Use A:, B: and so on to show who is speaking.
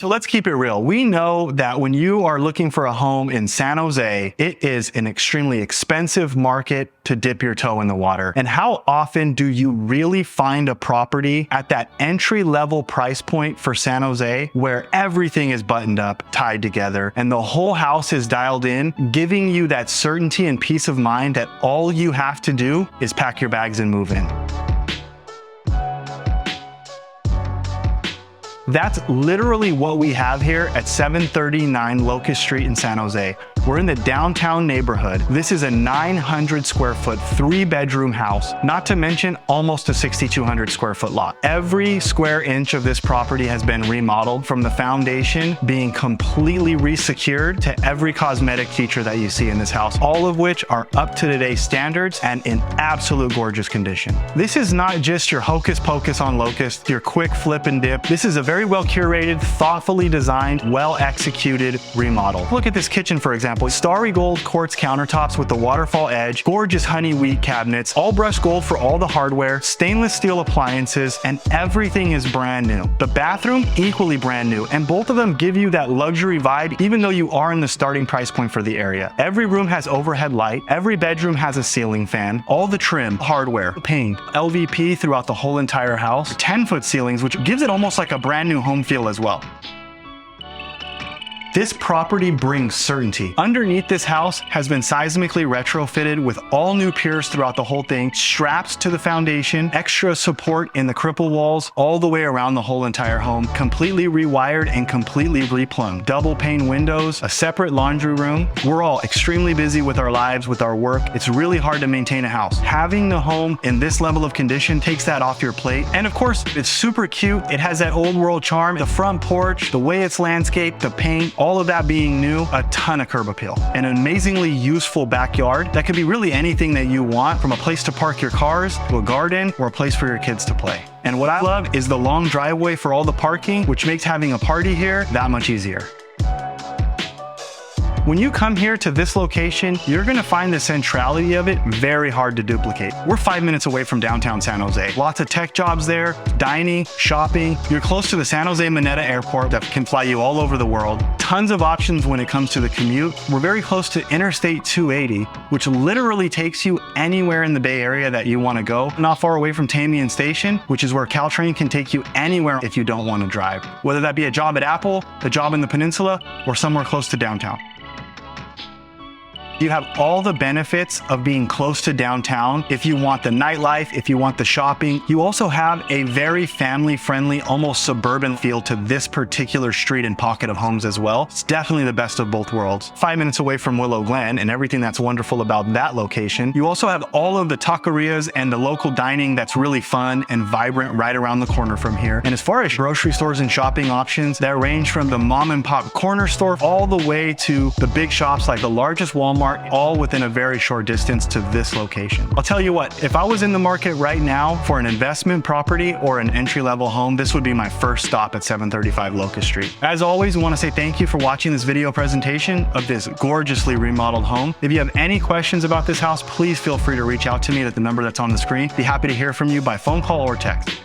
A: So let's keep it real. We know that when you are looking for a home in San Jose, it is an extremely expensive market to dip your toe in the water. And how often do you really find a property at that entry-level price point for San Jose where everything is buttoned up, tied together, and the whole house is dialed in, giving you that certainty and peace of mind that all you have to do is pack your bags and move in? That's literally what we have here at 739 Locust Street in San Jose. We're in the downtown neighborhood. This is a 900 square foot, 3-bedroom house, not to mention almost a 6,200 square foot lot. Every square inch of this property has been remodeled, from the foundation being completely resecured to every cosmetic feature that you see in this house, all of which are up to today's standards and in absolute gorgeous condition. This is not just your hocus pocus on Locust, your quick flip and dip. This is a very well curated, thoughtfully designed, well executed remodel. Look at this kitchen, for example. Starry gold quartz countertops with the waterfall edge, gorgeous honey wheat cabinets, all brushed gold for all the hardware, stainless steel appliances, and everything is brand new. The bathroom, equally brand new, and both of them give you that luxury vibe even though you are in the starting price point for the area. Every room has overhead light, every bedroom has a ceiling fan, all the trim, hardware, paint, LVP throughout the whole entire house, 10-foot ceilings, which gives it almost like a brand new home feel as well. This property brings certainty. Underneath this house has been seismically retrofitted with all new piers throughout the whole thing, straps to the foundation, extra support in the cripple walls, all the way around the whole entire home, completely rewired and completely replumbed. Double pane windows, a separate laundry room. We're all extremely busy with our lives, with our work. It's really hard to maintain a house. Having the home in this level of condition takes that off your plate. And of course, it's super cute. It has that old world charm. The front porch, the way it's landscaped, the paint, all of that being new, a ton of curb appeal. An amazingly useful backyard that could be really anything that you want, from a place to park your cars, to a garden, or a place for your kids to play. And what I love is the long driveway for all the parking, which makes having a party here that much easier. When you come here to this location, you're gonna find the centrality of it very hard to duplicate. We're 5 minutes away from downtown San Jose. Lots of tech jobs there, dining, shopping. You're close to the San Jose Mineta Airport that can fly you all over the world. Tons of options when it comes to the commute. We're very close to Interstate 280, which literally takes you anywhere in the Bay Area that you wanna go. Not far away from Tamian Station, which is where Caltrain can take you anywhere if you don't wanna drive. Whether that be a job at Apple, a job in the peninsula, or somewhere close to downtown. You have all the benefits of being close to downtown. If you want the nightlife, if you want the shopping, you also have a very family-friendly, almost suburban feel to this particular street and pocket of homes as well. It's definitely the best of both worlds. 5 minutes away from Willow Glen and everything that's wonderful about that location. You also have all of the taquerias and the local dining that's really fun and vibrant right around the corner from here. And as far as grocery stores and shopping options, that range from the mom and pop corner store all the way to the big shops like the largest Walmart, all within a very short distance to this location. I'll tell you what, if I was in the market right now for an investment property or an entry-level home, this would be my first stop at 735 Locust Street. As always, I want to say thank you for watching this video presentation of this gorgeously remodeled home. If you have any questions about this house, please feel free to reach out to me at the number that's on the screen. Be happy to hear from you by phone call or text.